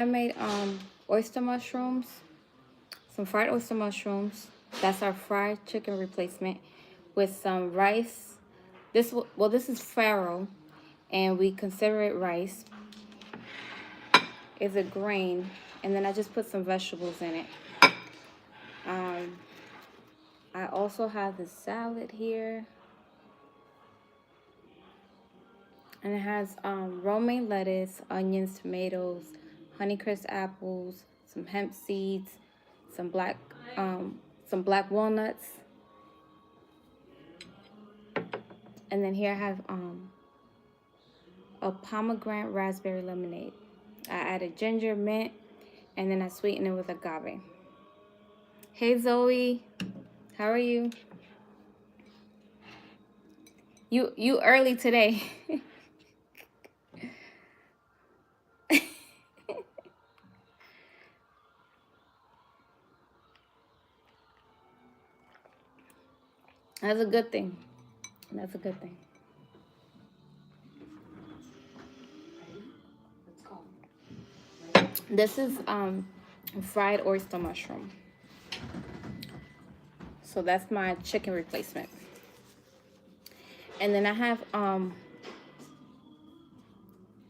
I made oyster mushrooms, some fried oyster mushrooms. That's our fried chicken replacement with some rice. This is farro, and we consider it rice. It's a grain, and then I just put some vegetables in it. Um, I also have the salad here, and it has romaine lettuce, onions, tomatoes, Honeycrisp apples, some hemp seeds, some black some black walnuts, and then here I have a pomegranate raspberry lemonade. I added ginger, mint, and then I sweeten it with agave. Hey Zoe, how are you? You early today. That's a good thing. That's a good thing. This is fried oyster mushroom. So that's my chicken replacement. And then I have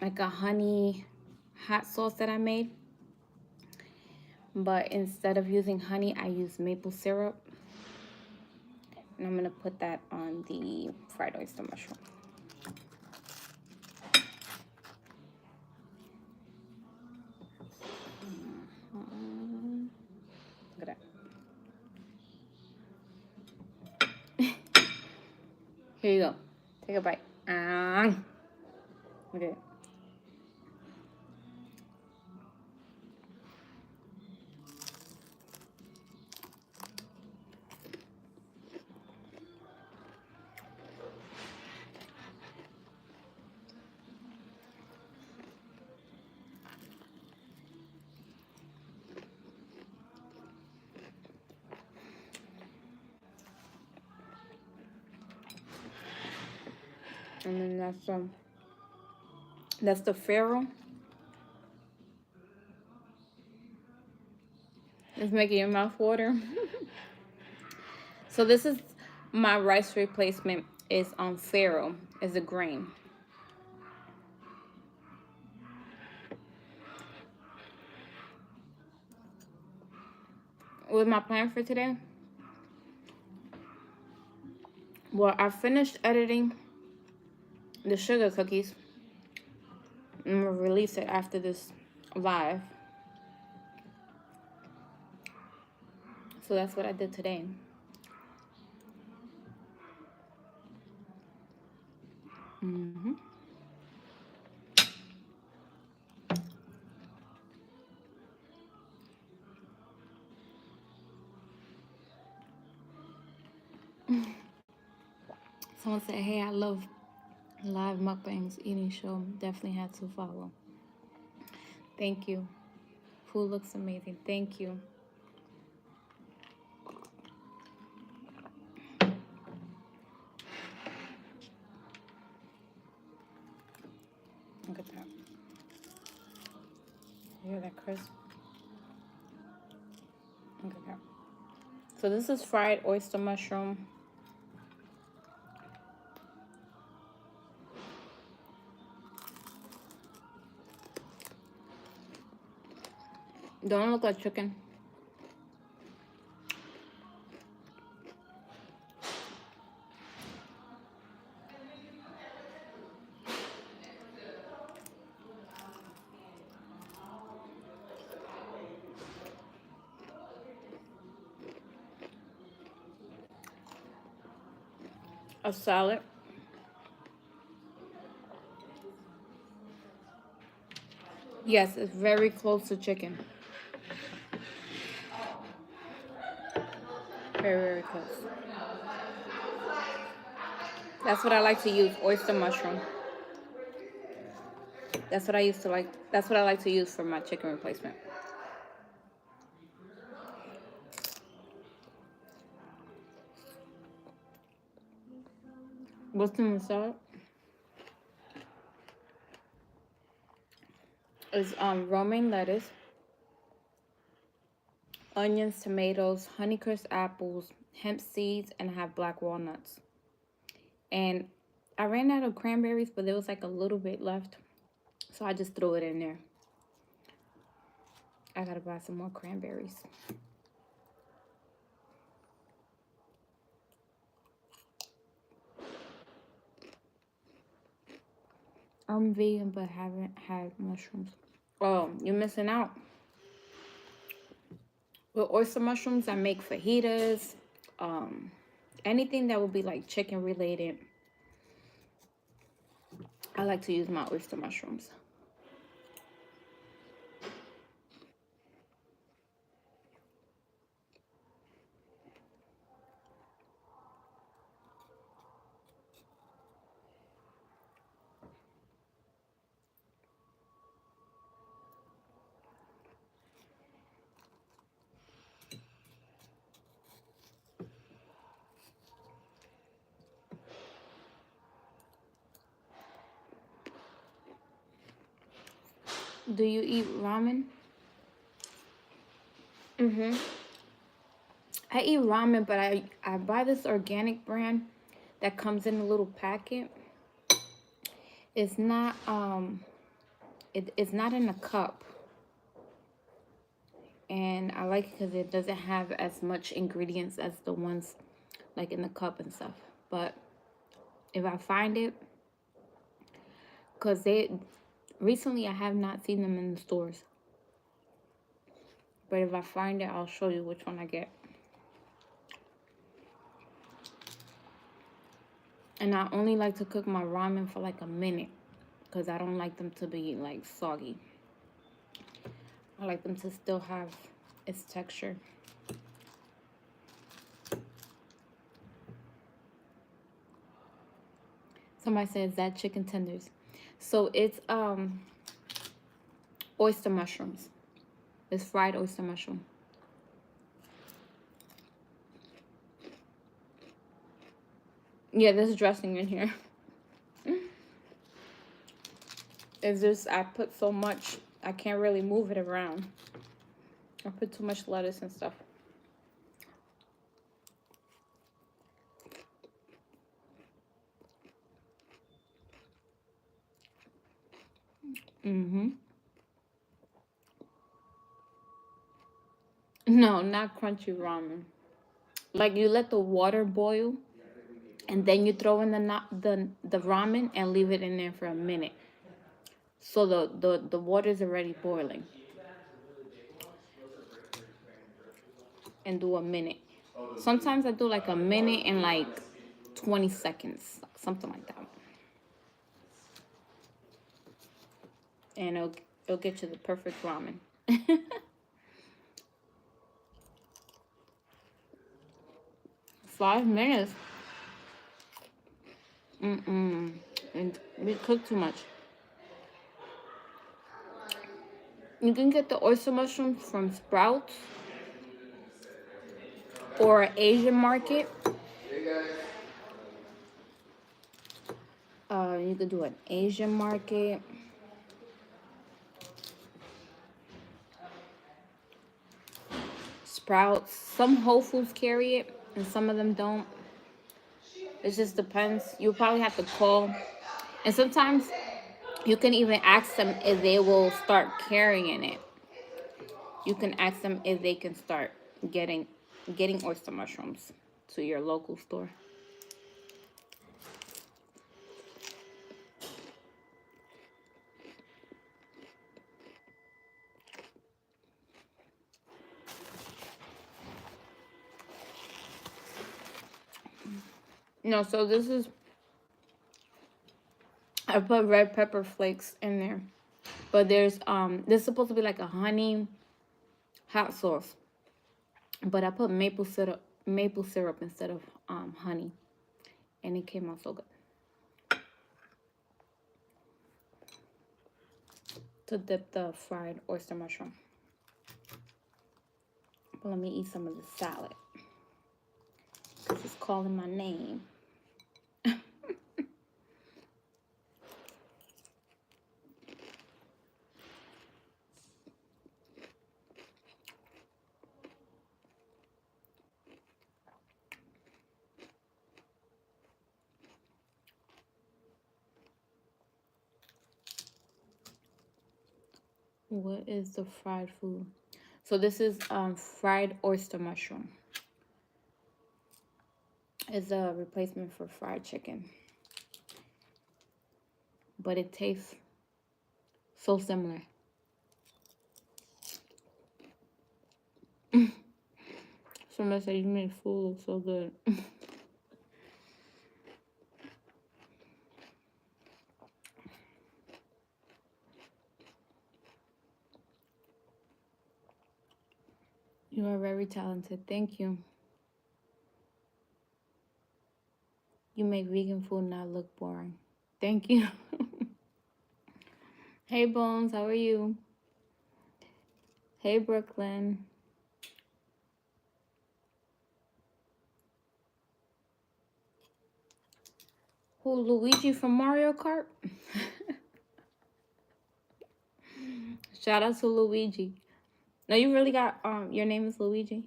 like a honey hot sauce that I made. But instead of using honey, I use maple syrup. And I'm gonna put that on the fried oyster mushroom. Look at that. Here you go. Take a bite. Okay. And then that's the farro. It's making your mouth water. So this is my rice replacement. Is on farro, is a grain. With my plan for today, well, I finished editing the sugar cookies. I'm gonna release it after this live. So that's what I did today. Mm-hmm. Someone said, hey, I love live mukbangs eating show. Definitely had to follow. Thank you. Food looks amazing. Thank you. Look at that. You hear that crisp? Look at that. So this is fried oyster mushroom. Don't look like chicken. A salad. Yes, it's very close to chicken. Very, very close. That's what I like to use, oyster mushroom. That's what I used to like. That's what I like to use for my chicken replacement. What's in the salad? It's romaine lettuce, onions, tomatoes, Honeycrisp apples, hemp seeds, and I have black walnuts. And I ran out of cranberries, but there was like a little bit left, so I just threw it in there. I gotta buy some more cranberries. I'm vegan, but haven't had mushrooms. Oh, you're missing out. With oyster mushrooms, I make fajitas, um, anything that would be like chicken related. I like to use my oyster mushrooms. Do you eat ramen? Mm-hmm. I eat ramen, but I buy this organic brand that comes in a little packet. It's not it's not in a cup, and I like it because it doesn't have as much ingredients as the ones like in the cup and stuff. But if I find it, because they recently I have not seen them in the stores, but if I find it, I'll show you which one I get. And I only like to cook my ramen for like a minute because I don't like them to be like soggy. I like them to still have its texture. Somebody says that chicken tenders. So it's oyster mushrooms. It's fried oyster mushroom. Yeah, there's dressing in here. It's just I put so much, I can't really move it around. I put too much lettuce and stuff. Mm-hmm. No, not crunchy ramen. Like you let the water boil and then you throw in the ramen and leave it in there for a minute. So the water's already boiling. And do a minute. Sometimes I do like a minute and like 20 seconds, something like that. And it'll get you the perfect ramen. 5 minutes. Mm-mm. And we cook too much. You can get the oyster mushrooms from Sprouts or Asian market. You could do an Asian market. Sprouts. Some Whole Foods carry it, and some of them don't. It just depends. You probably have to call. And sometimes you can even ask them if they will start carrying it. You can ask them if they can start getting oyster mushrooms to your local store. No, so this is, I put red pepper flakes in there. But there's this is supposed to be like a honey hot sauce. But I put maple syrup instead of honey. And it came out so good. To dip the fried oyster mushroom. But let me eat some of the salad. Because it's calling my name. What is the fried food? So this is fried oyster mushroom. It's a replacement for fried chicken, but it tastes so similar. Somebody said you made food look so good. You are very talented. Thank you. You make vegan food not look boring. Thank you. Hey Bones, how are you? Hey Brooklyn. Who, Luigi from Mario Kart? Shout out to Luigi. No, you really got your name is Luigi?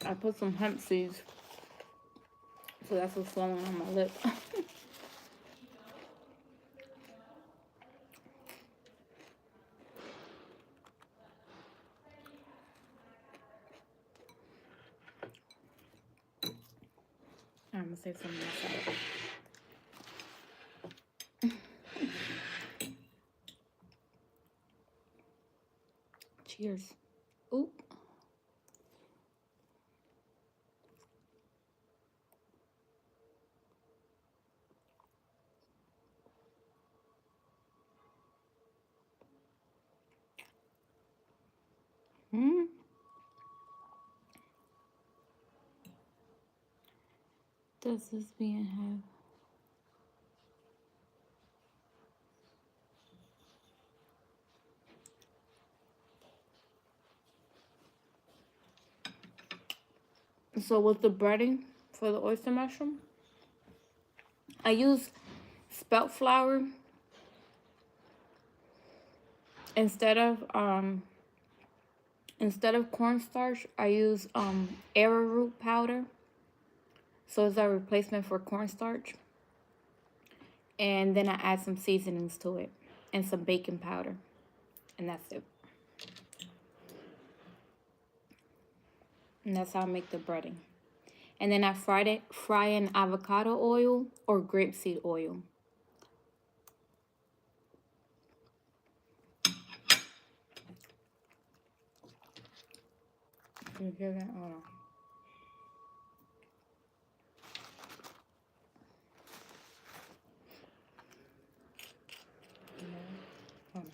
I put some hemp seeds, so that's what's flowing on my lip. I'm gonna say something myself. Cheers. Oop. Hmm. Does this being have? So with the breading for the oyster mushroom, I use spelt flour instead of cornstarch. I use arrowroot powder, so it's a replacement for cornstarch. And then I add some seasonings to it and some baking powder, and that's it. And that's how I make the breading. And then I fry in avocado oil or grapeseed oil. Can you hear that? Hold on. Hold on.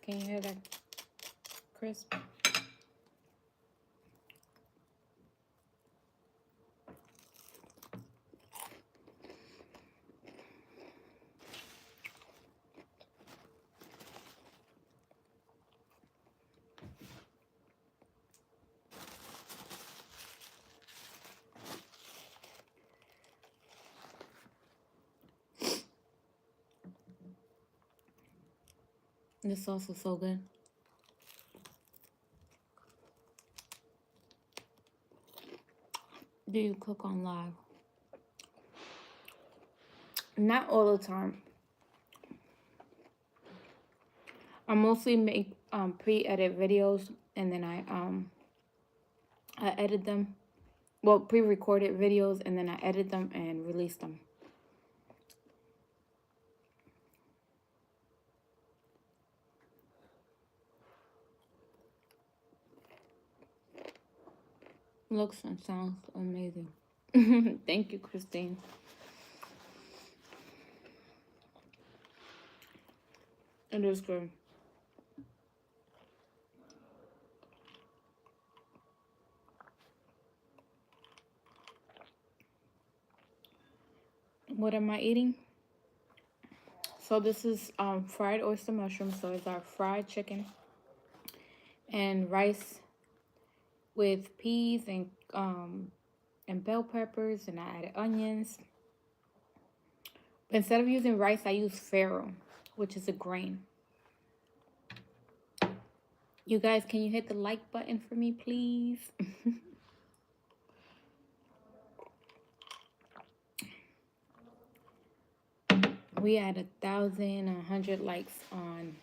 Can you hear that crisp? This sauce is so good. Do you cook on live? Not all the time. I mostly make pre-edit videos, and then I edit them. Well, pre-recorded videos, and then I edit them and release them. Looks and sounds amazing. Thank you, Christine. It is good. What am I eating? So this is fried oyster mushroom. So it's our fried chicken and rice with peas and and bell peppers, and I added onions. But instead of using rice, I use farro, which is a grain. You guys, can you hit the like button for me, please? We had 1,100 likes on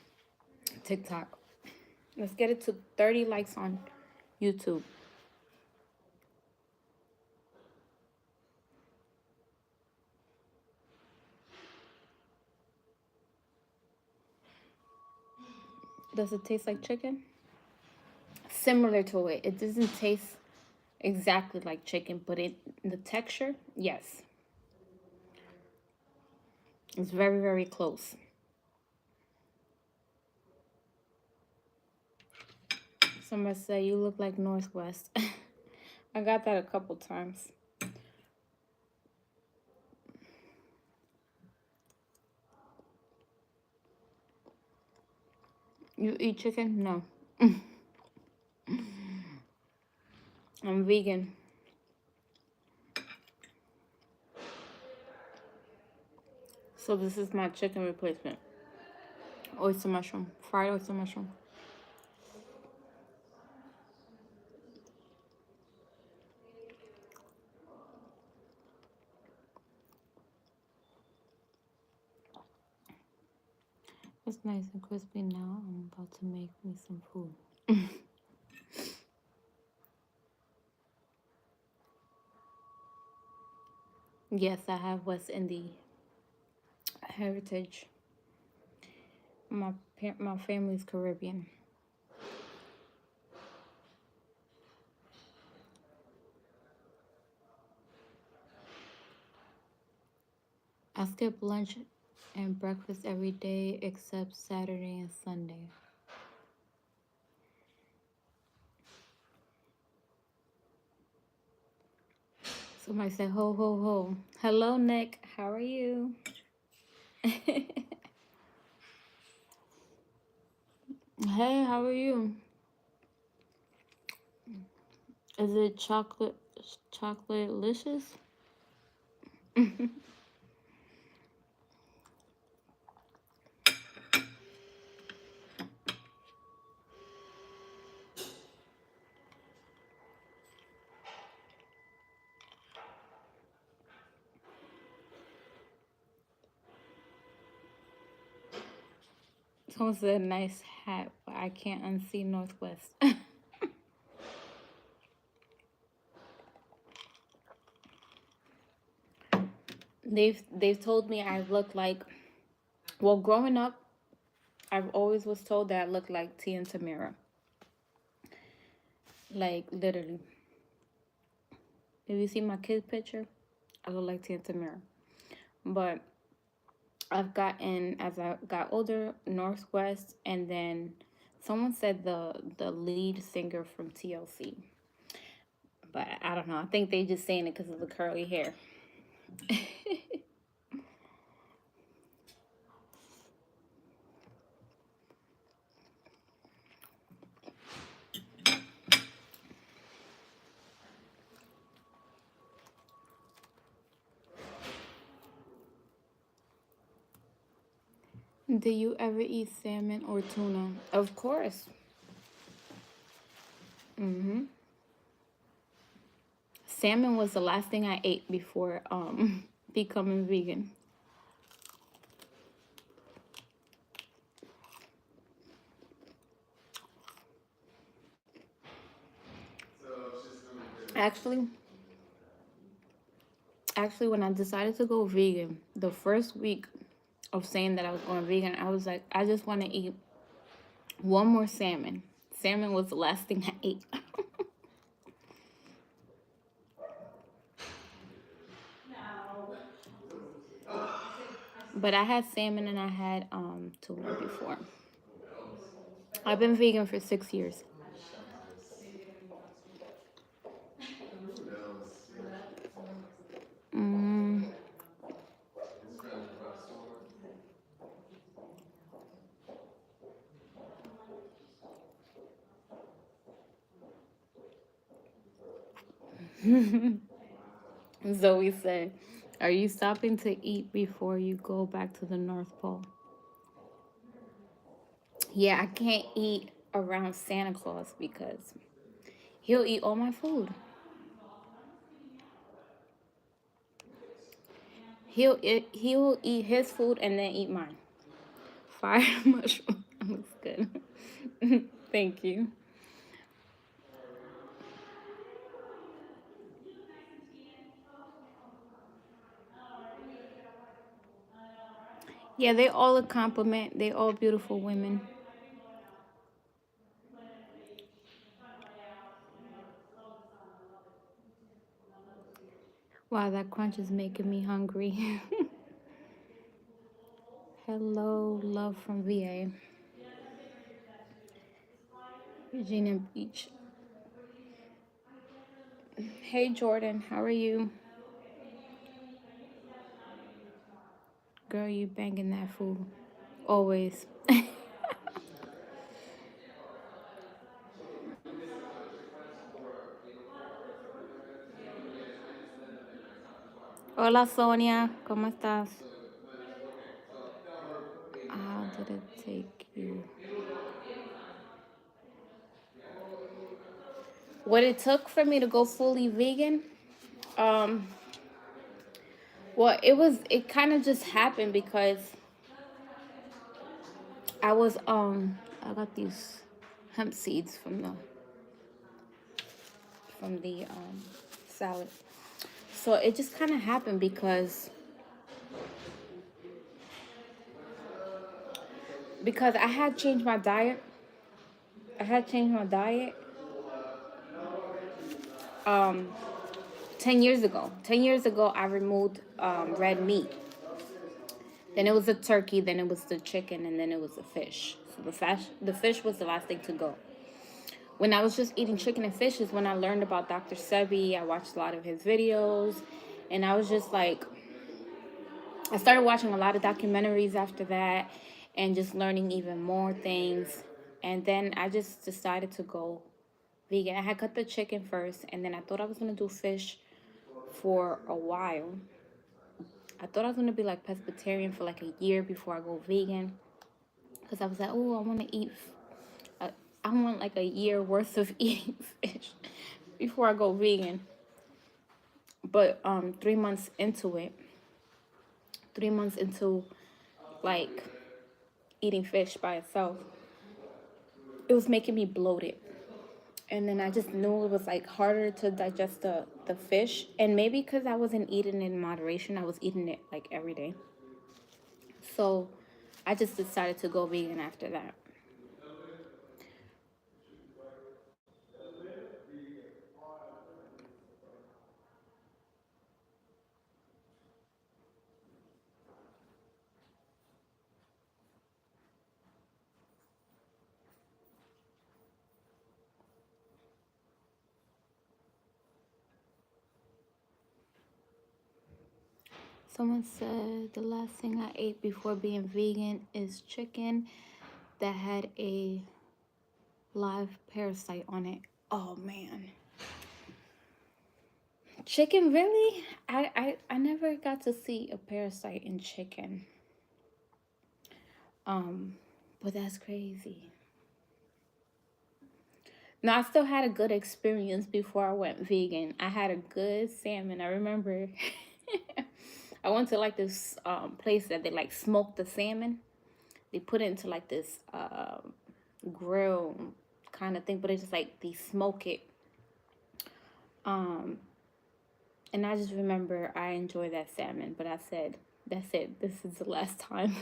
TikTok. Let's get it to 30 likes on YouTube. Does it taste like chicken? Similar to it. It doesn't taste exactly like chicken, but the texture, yes. It's very, very close. Somebody said you look like Northwest. I got that a couple times. You eat chicken? No. I'm vegan. So this is my chicken replacement. Oyster mushroom. Fried oyster mushroom. It's nice and crispy now. I'm about to make me some food. Yes, I have West Indian heritage. My family's Caribbean. I skip lunch and breakfast every day except Saturday and Sunday. Somebody said, ho, ho, ho. Hello, Nick. How are you? Hey, how are you? Is it chocolate-licious? Someone said, nice hat, but I can't unsee Northwest. They've told me I look like, well, growing up, I've always was told that I look like T and Tamara. Like, literally. If you see my kid picture, I look like T and Tamara. But I've gotten, as I got older, Northwest, and then someone said the lead singer from TLC. But I don't know. I think they just saying it because of the curly hair. Do you ever eat salmon or tuna? Of course. Salmon was the last thing I ate before becoming vegan. Actually, when I decided to go vegan, the first week of saying that I was going vegan, I was like, I just want to eat one more salmon. Salmon was the last thing I ate. But I had salmon and I had tuna before. I've been vegan for 6 years. Mm. Zoe said, "Are you stopping to eat before you go back to the North Pole?" Yeah, I can't eat around Santa Claus because he'll eat all my food. He will eat his food and then eat mine. Fire mushroom looks good. Thank you. Yeah, they all a compliment. They all beautiful women. Wow, that crunch is making me hungry. Hello, love from VA. Virginia Beach. Hey Jordan, how are you? Girl, you banging that food. Always. Hola Sonia, ¿cómo estás? How did it take you? What it took for me to go fully vegan? Um, well, it kind of just happened because I got these hemp seeds from the salad. So it just kind of happened because I had changed my diet. I had changed my diet um 10 years ago. 10 years ago I removed red meat. Then it was the turkey, then it was the chicken, and then it was the fish. So the fish was the last thing to go. When I was just eating chicken and fish is when I learned about Dr. Sebi. I watched a lot of his videos, and I was just like, I started watching a lot of documentaries after that, and just learning even more things. And then I just decided to go vegan. I had cut the chicken first, and then I thought I was gonna do fish for a while. I thought I was gonna be like pescatarian for like a year before I go vegan, because I was like, oh, I want to eat. Uh, I want like a year worth of eating fish before I go vegan. But 3 months into it, 3 months into like eating fish by itself, it was making me bloated. And then I just knew it was like harder to digest the fish. And maybe because I wasn't eating it in moderation, I was eating it like every day. So I just decided to go vegan after that. Someone said the last thing I ate before being vegan is chicken that had a live parasite on it. Oh man. Chicken, really? I never got to see a parasite in chicken. Um, but that's crazy. No, I still had a good experience before I went vegan. I had a good salmon. I remember I went to like this place that they like smoke the salmon. They put it into like this grill kind of thing, but it's just like they smoke it. Um, and I just remember I enjoyed that salmon, but I said, that's it. This is the last time.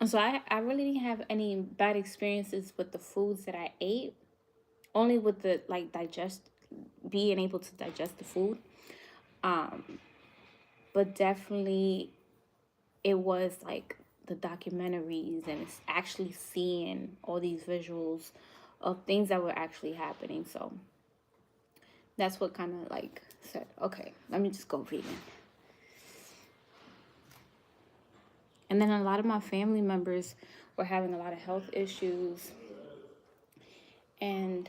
So I really didn't have any bad experiences with the foods that I ate. Only with the like being able to digest the food. Um, but definitely it was like the documentaries and it's actually seeing all these visuals of things that were actually happening. So that's what kind of like said, okay, let me just go vegan. And then a lot of my family members were having a lot of health issues. And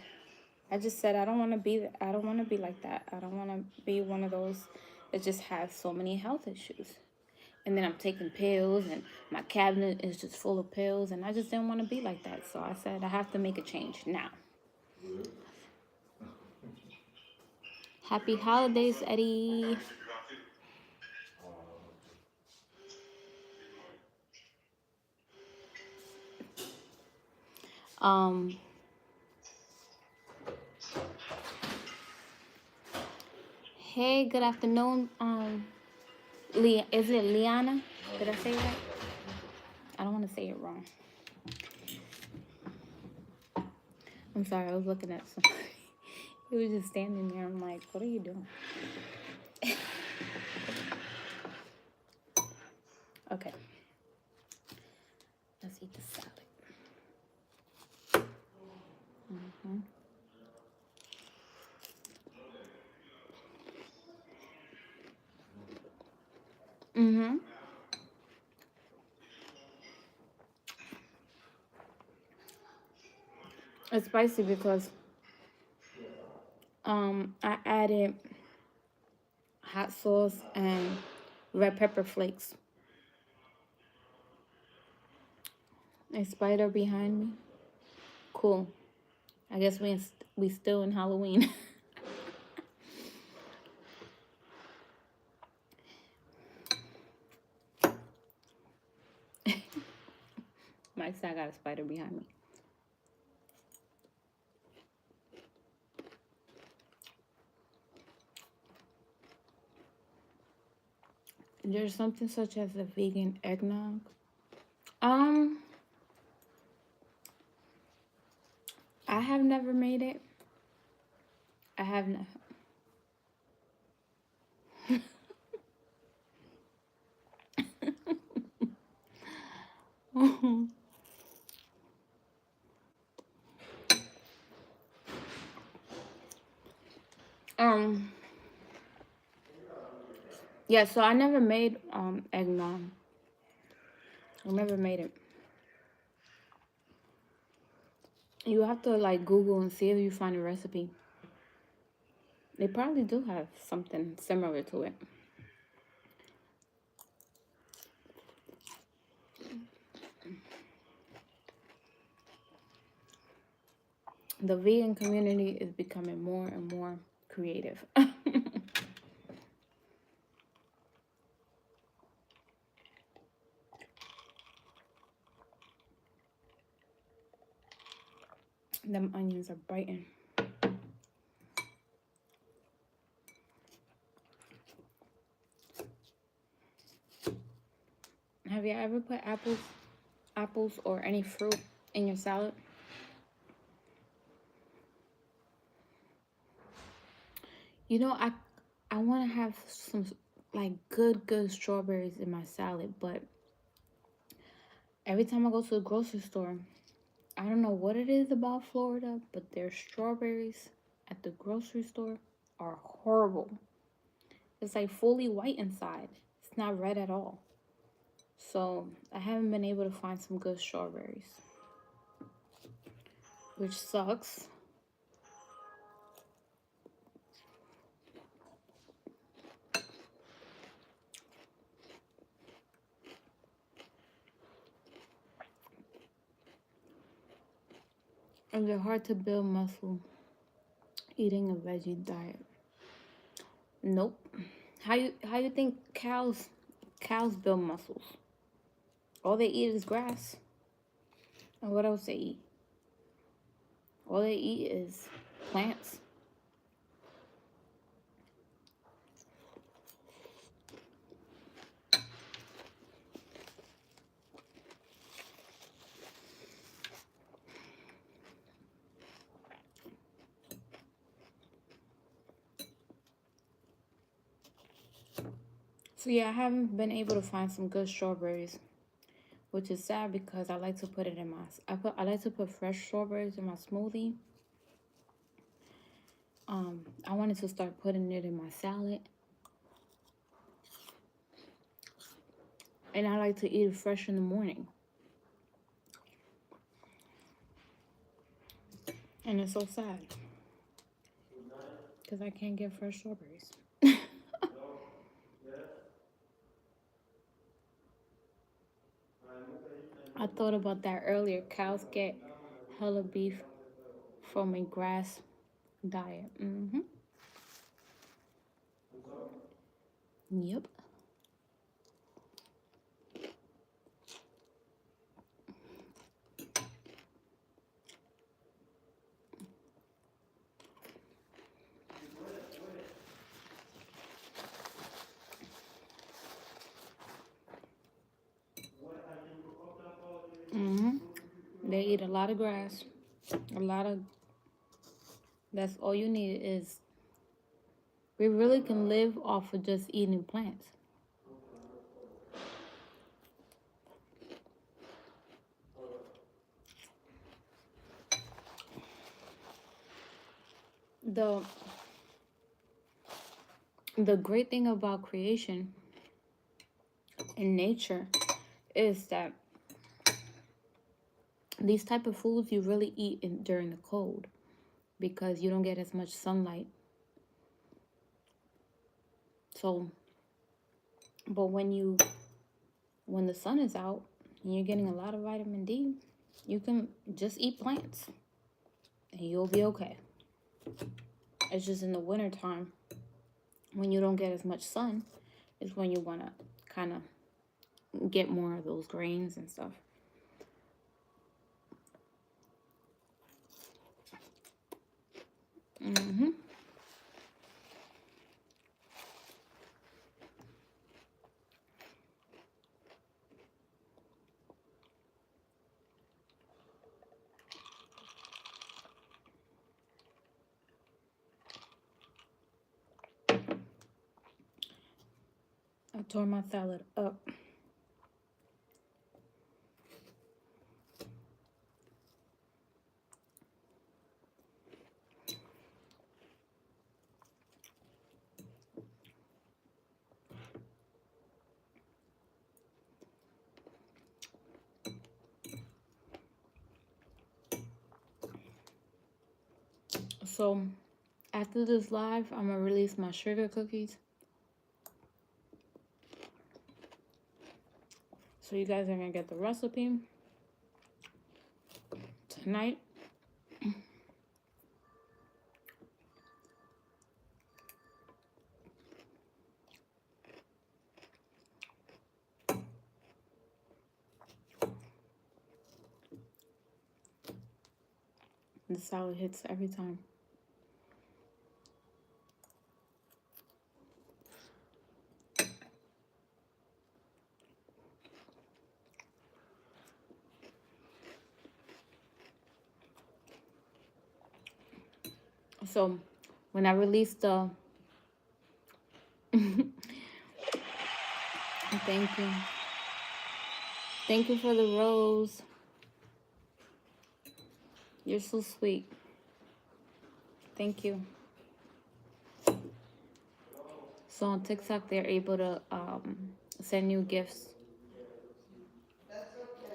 I just said I don't want to be. I don't want to be like that. I don't want to be one of those that just has so many health issues. And then I'm taking pills, and my cabinet is just full of pills, and I just didn't want to be like that. So I said I have to make a change now. Happy holidays, Eddie. Um, hey, good afternoon. Is it Liana? Did I say it right? I don't want to say it wrong. I'm sorry, I was looking at somebody. He was just standing there. I'm like, what are you doing? Okay. Let's eat the salad. Mm-hmm. Mm-hmm. It's spicy because I added hot sauce and red pepper flakes. A spider behind me. Cool. I guess we still in Halloween. Mike said I got a spider behind me. There's something such as a vegan eggnog. Um, I have never made it. I have not. um, yeah. So I never made eggnog. I never made it. You have to like Google and see if you find a recipe. They probably do have something similar to it. The vegan community is becoming more and more creative. Them onions are biting. Have you ever put apples or any fruit in your salad? You know, I want to have some like good strawberries in my salad, but every time I go to the grocery store, I don't know what it is about Florida, but their strawberries at the grocery store are horrible. It's like fully white inside. It's not red at all. So I haven't been able to find some good strawberries, which sucks. And they're hard to build muscle eating a veggie diet. Nope. How you think cows build muscles? All they eat is grass. And what else they eat? All they eat is plants. So yeah, I haven't been able to find some good strawberries, which is sad because I like to put it in my I like to put fresh strawberries in my smoothie. I wanted to start putting it in my salad. And I like to eat it fresh in the morning. And it's so sad. because I can't get fresh strawberries. I thought about that earlier. Cows get hella beef from a grass diet. Yep. They eat a lot of grass. A lot of, that's all you need is, we really can live off of just eating plants. The the great thing about creation in nature is that these type of foods you really eat during the cold, because you don't get as much sunlight. So, but when the sun is out and you're getting a lot of vitamin D, you can just eat plants and you'll be okay. It's just in the winter time when you don't get as much sun is when you want to kind of get more of those grains and stuff. I tore my salad up. So after this live, I'm gonna release my sugar cookies. So you guys are gonna get the recipe tonight. The salad hits every time. So when I release the thank you. Thank you for the rose. You're so sweet. Thank you. So on TikTok, they're able to send you gifts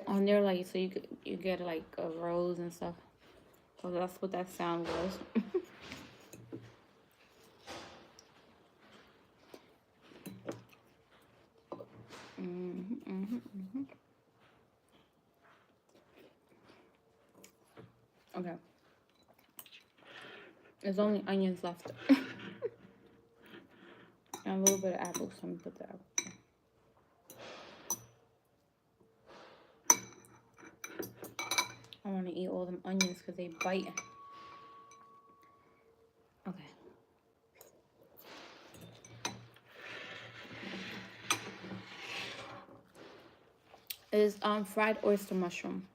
on there, like, so you get like a rose and stuff. So that's what that sound was. Okay. There's only onions left. And a little bit of apple, so I'm gonna put the apple. I want to eat all them onions because they bite. Okay. Is fried oyster mushroom.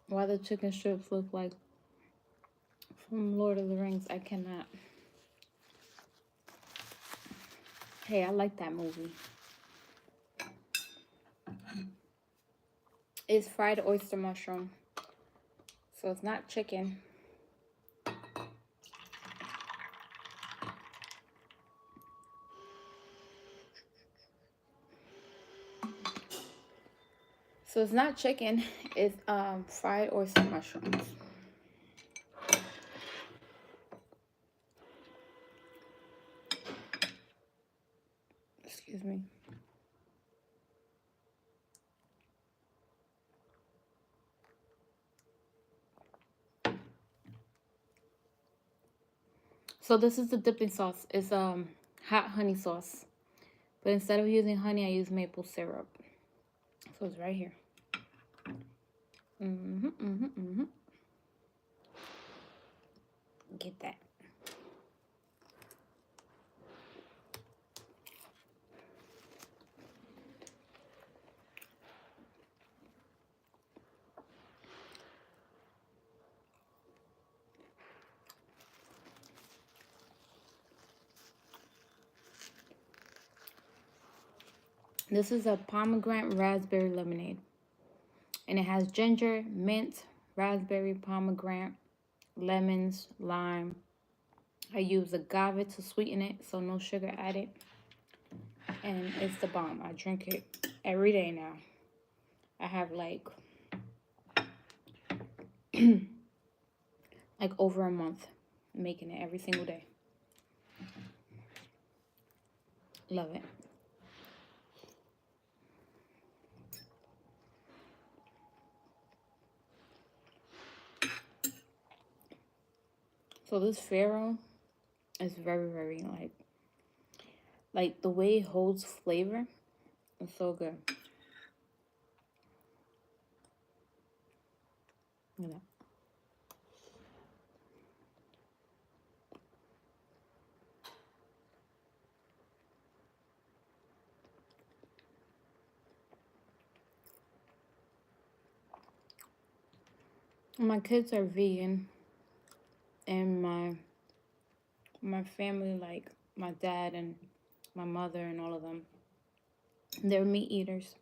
Why the chicken strips look like from Lord of the Rings, I cannot. Hey, I like that movie. It's fried oyster mushroom. So it's not chicken. So it's not chicken, it's fried oyster mushrooms. Excuse me. So this is the dipping sauce. It's hot honey sauce. But instead of using honey, I use maple syrup. So it's right here. Get that. This is a pomegranate raspberry lemonade. And it has ginger, mint, raspberry, pomegranate, lemons, lime. I use agave to sweeten it, so no sugar added. And it's the bomb. I drink it every day now. I have like over a month making it every single day. Love it. So this farro is very, very like the way it holds flavor is so good. Look at that. My kids are vegan, and my family, like my dad and my mother and all of them, they're meat eaters.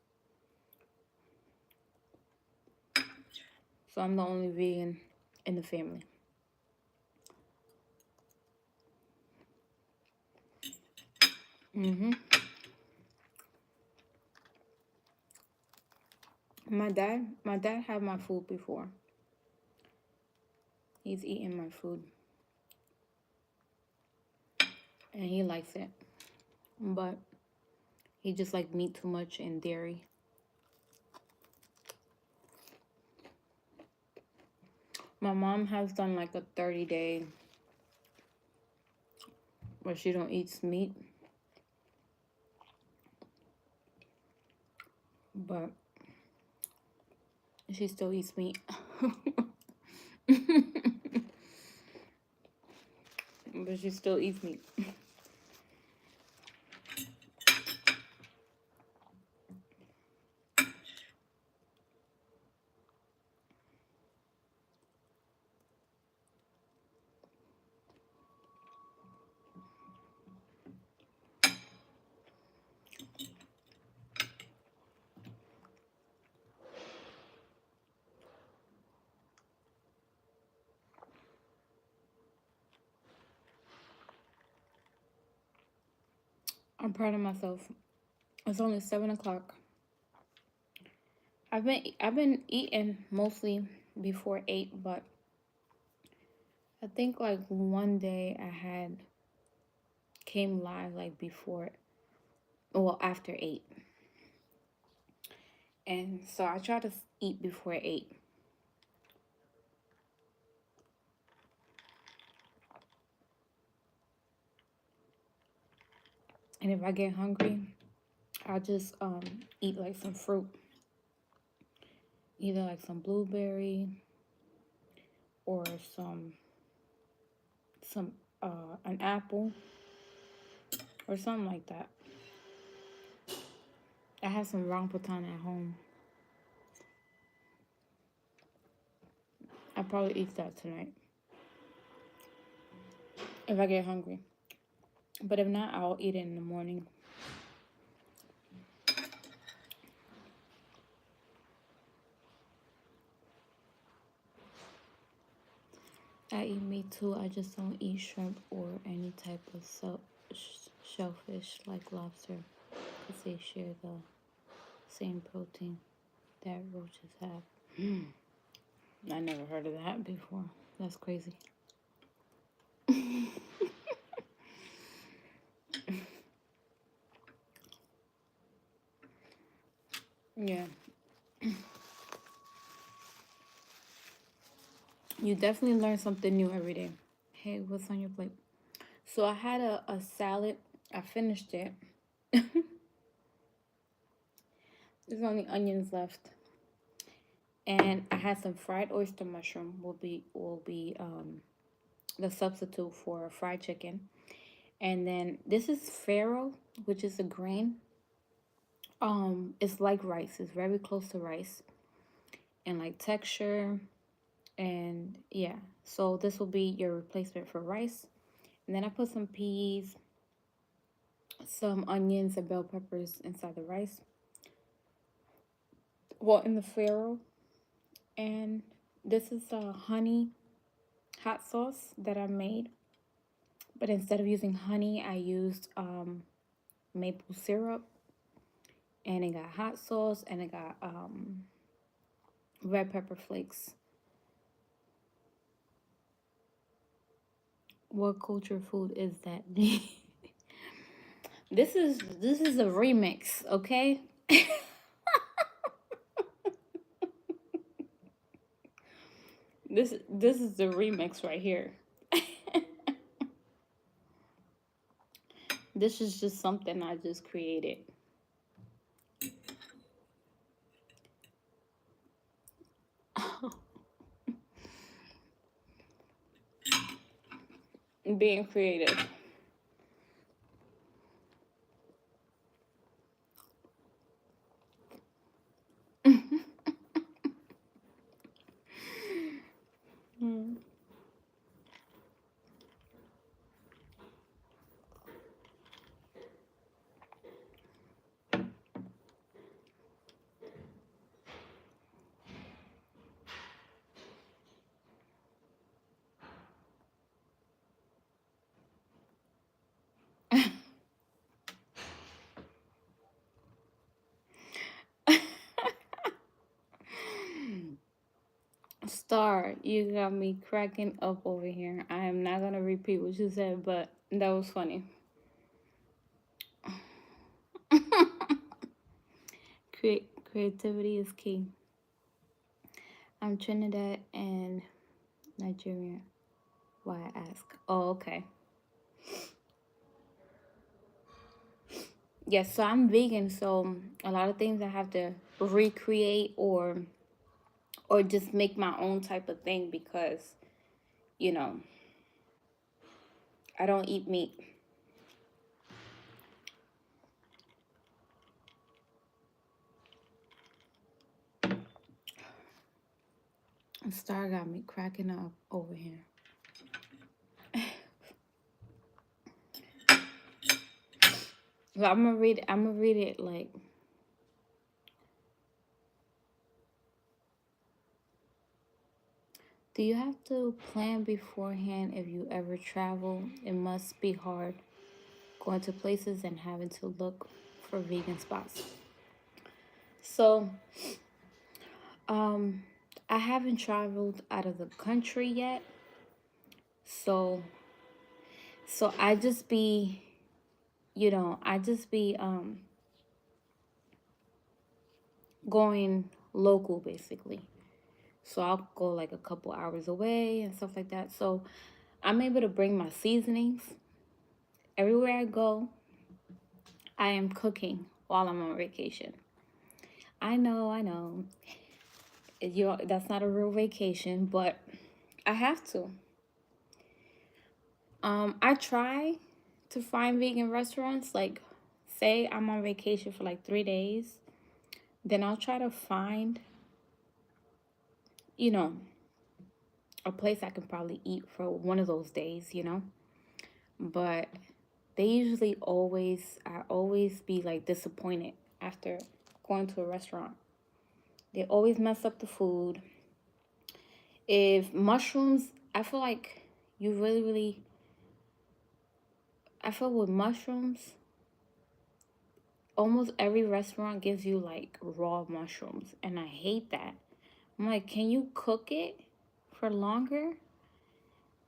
So I'm the only vegan in the family. My dad had my food before. He's eaten my food. And he likes it. But he just likes meat too much and dairy. My mom has done like a 30-day where she don't eat meat. But she still eats meat. But she still eats meat. I'm proud of myself. It's only 7 o'clock. I've been eating mostly before 8, but I think like one day I had came live like before, well, after 8. And so I try to eat before 8. And if I get hungry, I'll just eat like some fruit. Either like some blueberry or some an apple or something like that. I have some rambutan at home. I'll probably eat that tonight if I get hungry. But if not, I'll eat it in the morning. I eat meat too. I just don't eat shrimp or any type of shellfish like lobster because they share the same protein. that roaches have. I never heard of that before. That's crazy. Yeah. You definitely learn something new every day. Hey, what's on your plate? So I had a salad. I finished it. There's only onions left. And I had some fried oyster mushroom will be the substitute for fried chicken. And then this is farro, which is a grain. It's like rice. It's very close to rice and like texture. And yeah, so this will be your replacement for rice. And then I put some peas, some onions, and bell peppers inside the rice. Well, in the farro. And this is a honey hot sauce that I made. But instead of using honey, I used maple syrup. And it got hot sauce and it got red pepper flakes. What culture food is that? This is a remix, okay? This is the remix right here. This is just something I just created. Being creative. Mm. Star, you got me cracking up over here. I am not gonna repeat what you said, but that was funny. Creativity is key. I'm Trinidad and Nigerian. Why I ask? Oh, okay. Yes, so I'm vegan, so a lot of things I have to recreate or just make my own type of thing because, you know, I don't eat meat. Star got me cracking up over here. Well, I'm gonna read it like, do you have to plan beforehand if you ever travel? It must be hard going to places and having to look for vegan spots. So, um, I haven't traveled out of the country yet. So, so I just be, I just be going local basically. So I'll go like a couple hours away and stuff like that. So I'm able to bring my seasonings everywhere I go. I am cooking while I'm on vacation. I know. That's not a real vacation, but I have to. I try to find vegan restaurants. Like, say I'm on vacation for like 3 days, then I'll try to find, you know, a place I can probably eat for one of those days. But they usually I always be like disappointed after going to a restaurant. They always mess up the food. If mushrooms, I feel like you really, I feel with mushrooms, almost every restaurant gives you like raw mushrooms, and I hate that. I'm like, can you cook it for longer?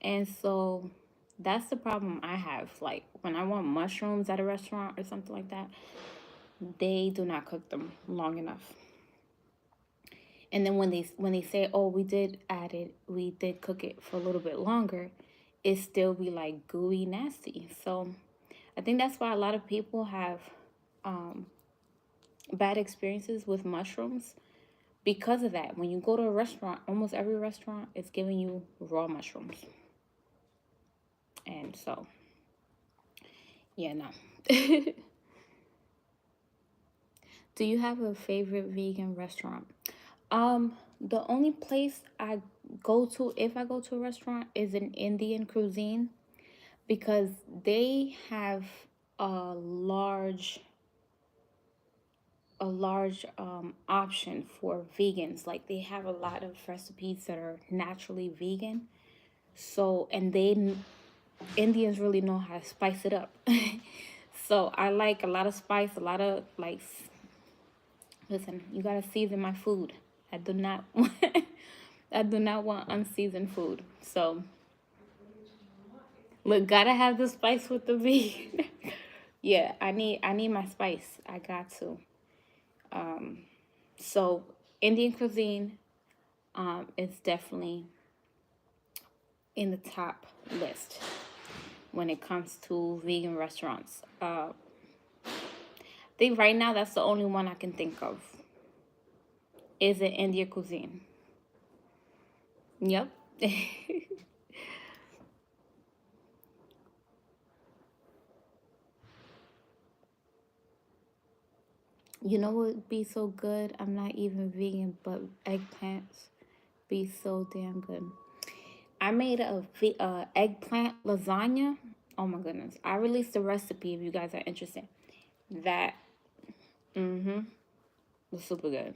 And so that's the problem I have. Like when I want mushrooms at a restaurant or something like that, they do not cook them long enough. And then when they say, "Oh, we did cook it for a little bit longer," it still be like gooey, nasty. So I think that's why a lot of people have um, bad experiences with mushrooms because of that. When you go to a restaurant, almost every restaurant is giving you raw mushrooms, and so yeah, no. Do you have a favorite vegan restaurant? The only place I go to if I go to a restaurant is an Indian cuisine because they have a large option for vegans. Like they have a lot of recipes that are naturally vegan. So and they Indians really know how to spice it up. So I like a lot of spice, a lot of like listen, you gotta season my food. I do not I do not want unseasoned food. So look, gotta have the spice with the vegan. Yeah, I need my spice. I got to. So Indian cuisine is definitely in the top list when it comes to vegan restaurants. I think right now that's the only one I can think of. Is it Indian cuisine? Yep. You know what would be so good? I'm not even vegan, but eggplants be so damn good. I made a eggplant lasagna. Oh my goodness! I released the recipe if you guys are interested. That was super good,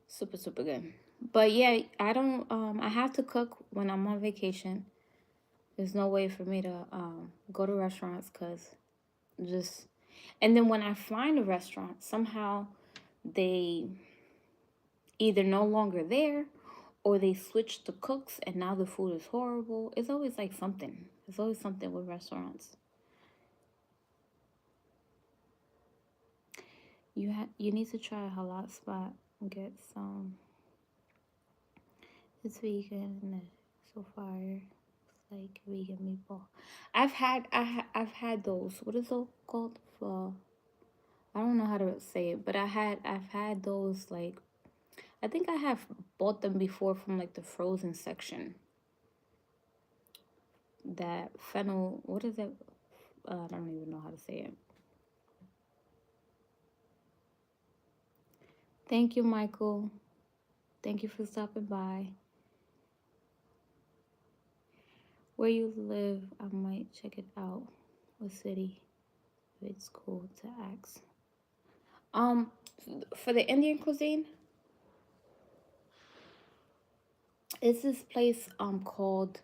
super good. But yeah, I don't. I have to cook when I'm on vacation. There's no way for me to go to restaurants because just. And then when I find a restaurant, somehow they either no longer there or they switch the cooks and now the food is horrible. It's always like something. It's always something with restaurants. You need to try a halal spot and get some. It's vegan and it's so fire. It's like vegan meatball. I've had those. What is those called? I don't know how to say it, but I've had those like I think I have bought them before from like the frozen section. That fennel, what is it? I don't even know how to say it. Thank you, Michael. Thank you for stopping by. Where you live, I might check it out. What city? It's cool to ask. Um, for the Indian cuisine, it's this place called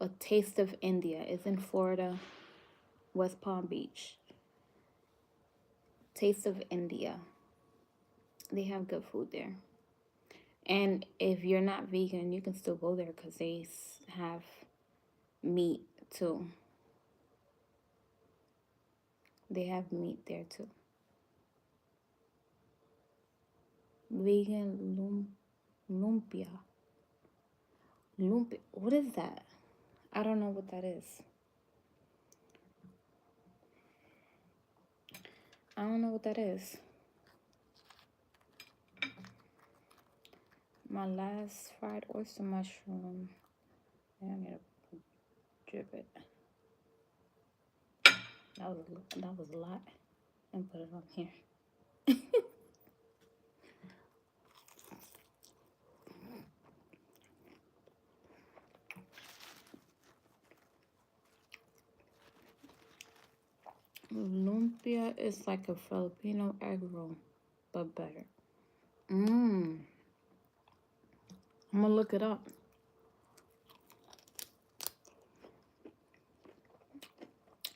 A Taste of India. It's in Florida, West Palm Beach. Taste of India. They have good food there. And if you're not vegan, you can still go there because they have meat too. They have meat there too. Vegan lumpia. Lumpia. What is that? I don't know what that is. I don't know what that is. My last fried oyster mushroom. I need to drip it. That was a lot. And put it on here. Lumpia is like a Filipino egg roll, but better. Mmm. I'm gonna look it up.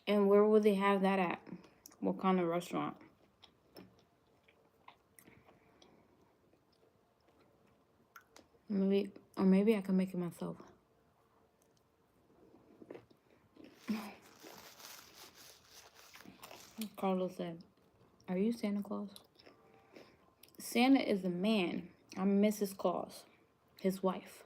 And where would they have that at? What kind of restaurant? Maybe, or maybe I can make it myself. Carlos said, "Are you Santa Claus?" Santa is a man. I'm Mrs. Claus, his wife.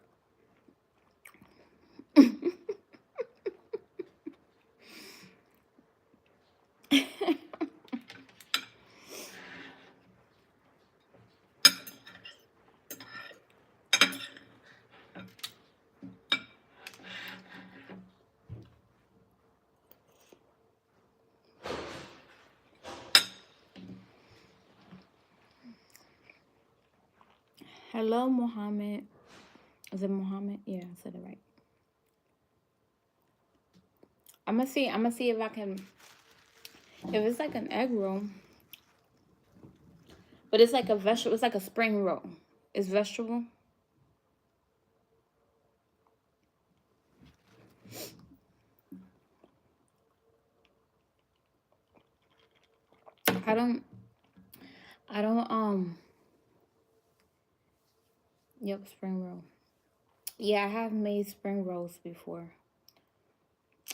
Hello, Mohammed. Is it Mohammed? Yeah, I said it right. I'm gonna see if I can, if it's like an egg roll, but it's like a vegetable. It's like a spring roll. It's vegetable. I don't. I don't. Yep, spring roll. Yeah, I have made spring rolls before,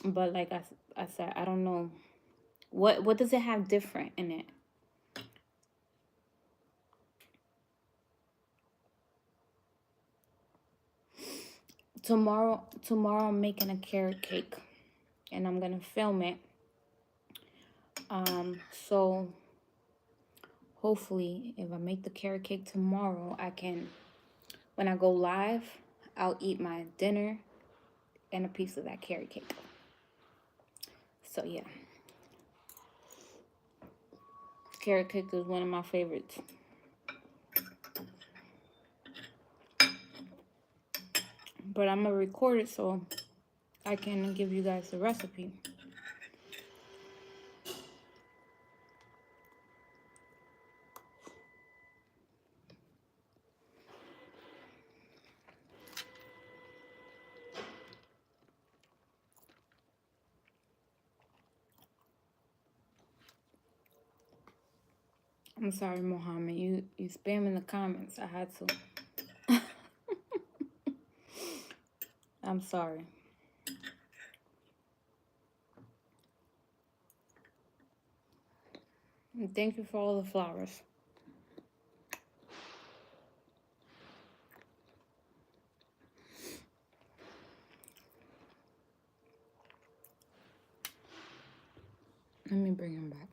but like I said, I don't know what does it have different in it. Tomorrow I'm making a carrot cake, and I'm gonna film it. So hopefully, if I make the carrot cake tomorrow, I can, when I go live, I'll eat my dinner and a piece of that carrot cake. So yeah, carrot cake is one of my favorites. But I'm gonna record it so I can give you guys the recipe. I'm sorry, Mohammed. You spam in the comments. I had to. I'm sorry. And thank you for all the flowers. Let me bring him back.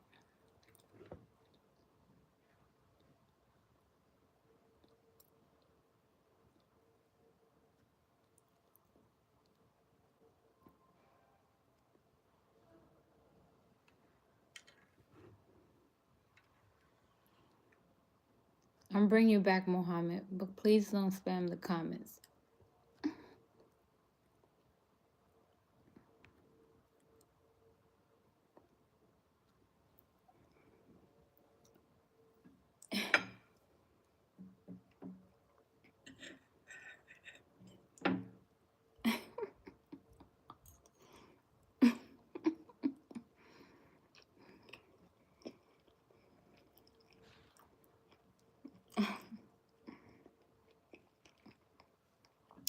I'm bringing you back, Mohammed, but please don't spam the comments.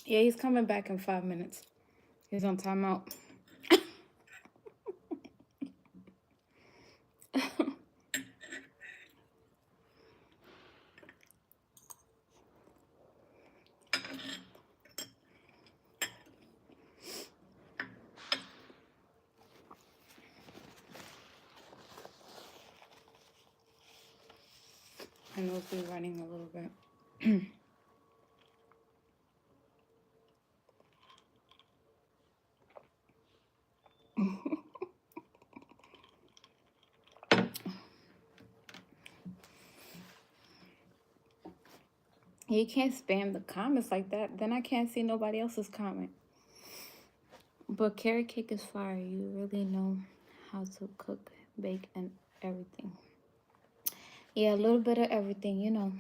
Yeah, he's coming back in 5 minutes. He's on timeout. I know it's running a little bit. You can't spam the comments like that. Then I can't see nobody else's comment. But carrot cake is fire. You really know how to cook, bake, and everything. Yeah, a little bit of everything, you know.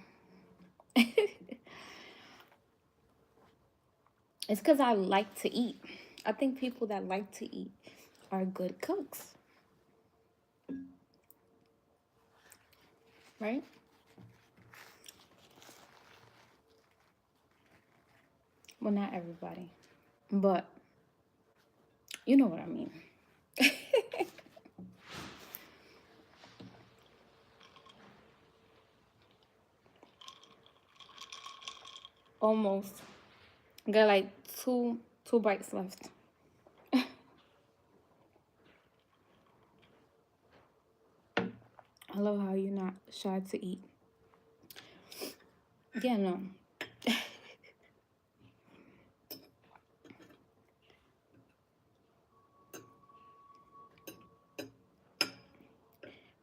It's because I like to eat. I think people that like to eat are good cooks. right? Well, not everybody, but you know what I mean. Almost. Got like two bites left. I love how you're not shy to eat. Yeah, no. I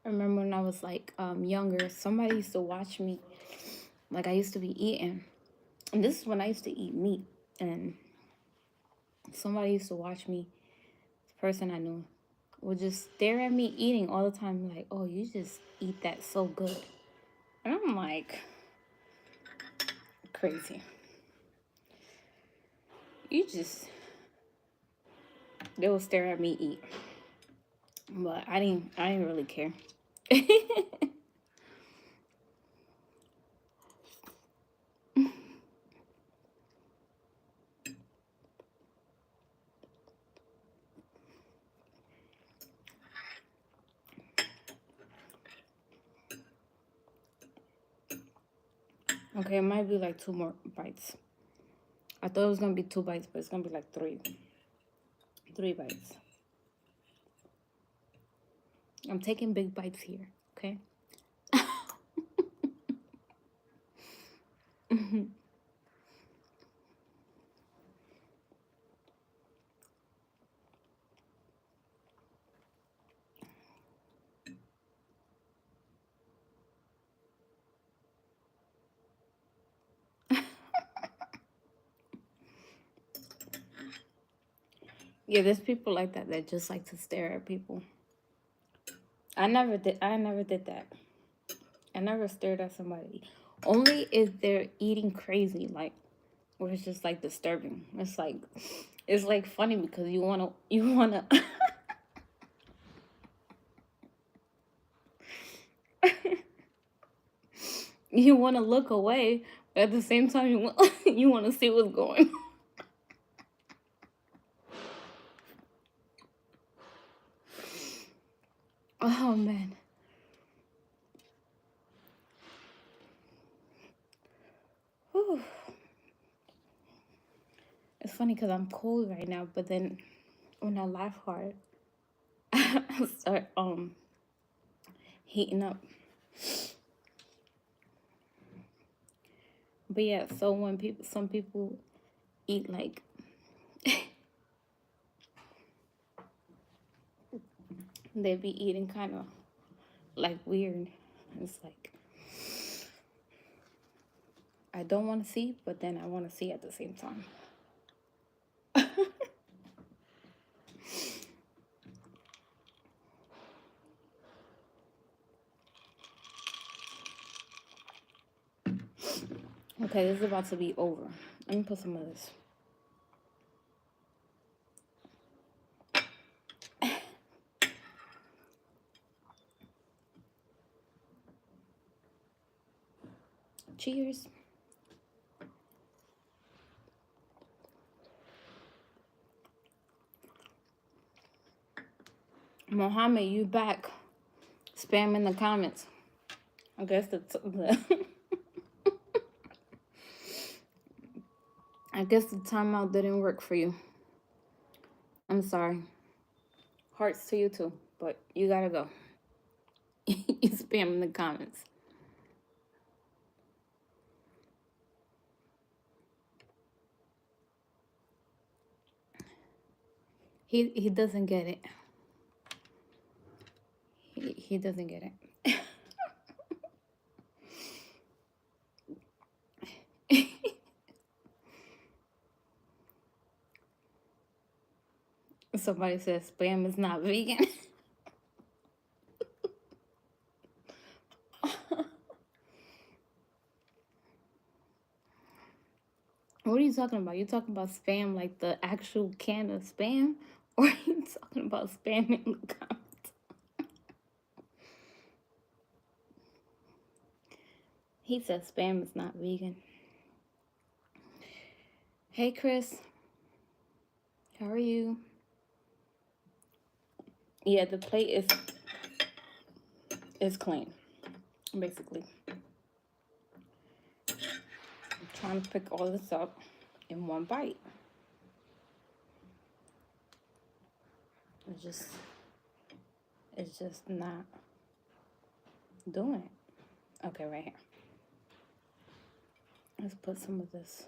remember when I was like younger, somebody used to watch me. Like I used to be eating. And this is when I used to eat meat. And somebody used to watch me. The person I knew would just stare at me eating all the time, like, oh, you just eat that so good. And I'm like, crazy. You just, they would stare at me eat. But I didn't really care. Okay, it might be like two more bites. I thought it was gonna be 2 bites, but it's gonna be like three bites. I'm taking big bites here, okay? Yeah, there's people like that that just like to stare at people. I never did. I never did that. I never stared at somebody. Only if they're eating crazy, like, or it's just like disturbing. It's like funny because you wanna, you wanna look away, but at the same time you wanna see what's going. Oh man. Whew. It's funny because I'm cold right now, but then when I laugh hard, I start heating up. But yeah, so when some people eat like they be eating kind of like weird. It's like I don't want to see, but then I want to see at the same time. Okay, this is about to be over. Let me put some of this. Cheers. Mohammed, you back. Spam in the comments. I guess the I guess the timeout didn't work for you. I'm sorry. Hearts to you too, but you gotta go. You spam in the comments. He doesn't get it. He doesn't get it. Somebody says spam is not vegan. What are you talking about? You talking about spam like the actual can of spam? Or are you talking about spam in the comments? He said spam is not vegan. Hey, Chris. How are you? Yeah, the plate is clean, basically. I'm trying to pick all this up in one bite. It's just not doing it. Okay, right here. Let's put some of this.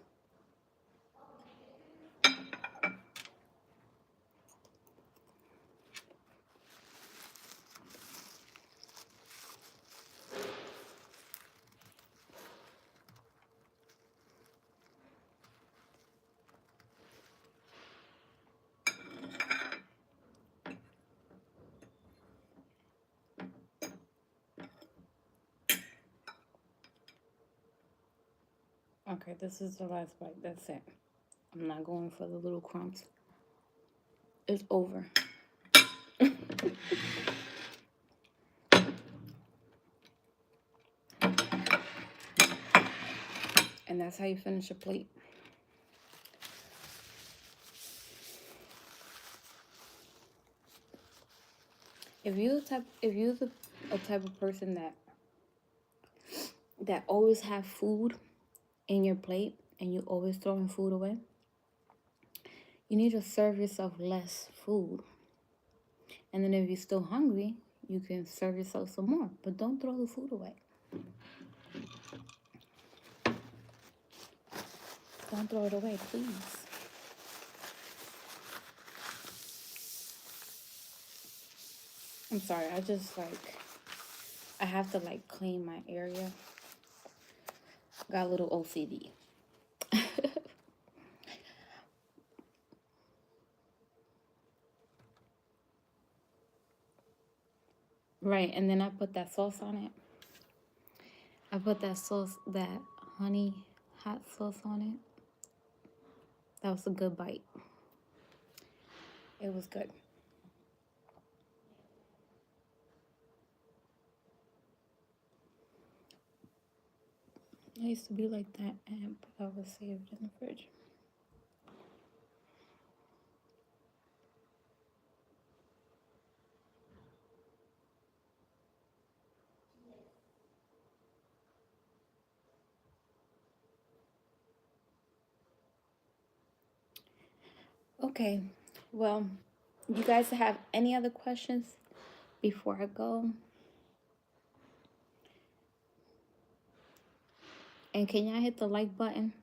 Okay, this is the last bite. That's it. I'm not going for the little crumbs. It's over. And that's how you finish a plate. If you're a type of person that always have food in your plate and you always throwing food away, you need to serve yourself less food. And then if you're still hungry, you can serve yourself some more. But don't throw the food away. Don't throw it away, please. I'm sorry, I have to clean my area. Got a little OCD. Right, and then I put that sauce on it. I put that honey hot sauce on it. That was a good bite. It was good. It used to be like that, but I was saved in the fridge. Okay, well, you guys have any other questions before I go? And can y'all hit the like button?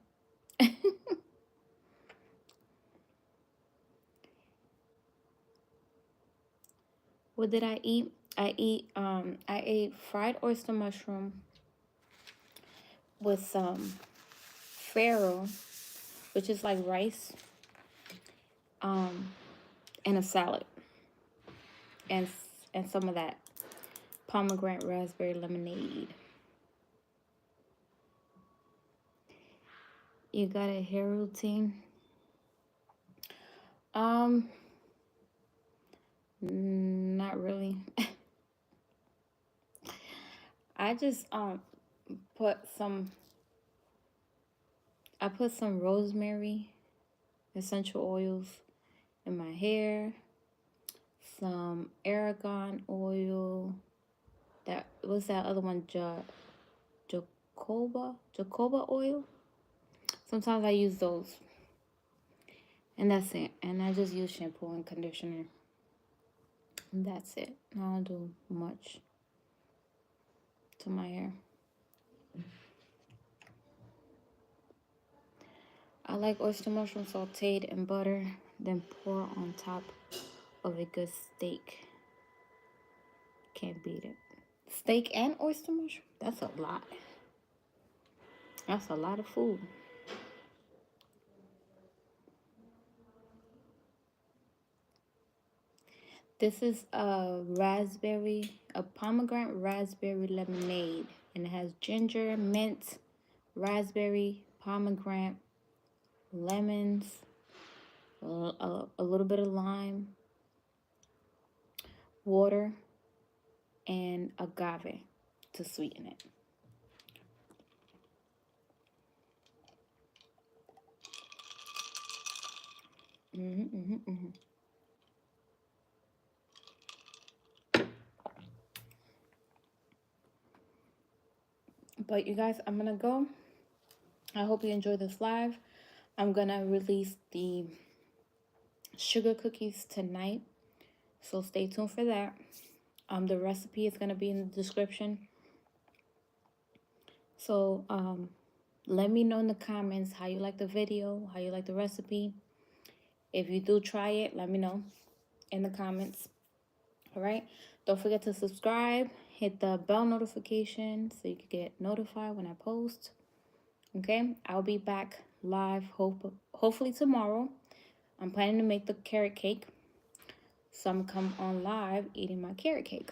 What did I eat? I ate fried oyster mushroom with some farro, which is like rice, and a salad, and some of that pomegranate raspberry lemonade. You got a hair routine? Not really. I just put some rosemary essential oils in my hair, some argan oil. That was that other one, jojoba oil. Sometimes I use those, and that's it. And I just use shampoo and conditioner, and that's it. I don't do much to my hair. I like oyster mushroom sauteed in butter, then pour on top of a good steak. Can't beat it. Steak and oyster mushroom? That's a lot. That's a lot of food. This is a pomegranate raspberry lemonade. And it has ginger, mint, raspberry, pomegranate, lemons, a little bit of lime, water, and agave to sweeten it. But you guys, I'm gonna go. I hope you enjoyed this live. I'm gonna release the sugar cookies tonight, so stay tuned for that. The recipe is gonna be in the description. So let me know in the comments how you like the video, how you like the recipe. If you do try it, let me know in the comments. All right, don't forget to subscribe, hit the bell notification so you can get notified when I post. Okay, I'll be back live hopefully tomorrow. I'm planning to make the carrot cake, so I'm come on live eating my carrot cake.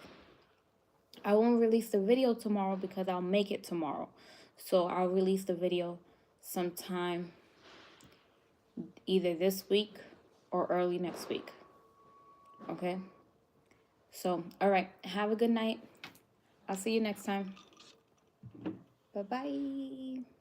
I won't release the video tomorrow because I'll make it tomorrow, so I'll release the video sometime either this week or early next week. Okay, so all right, have a good night. I'll see you next time. Bye bye.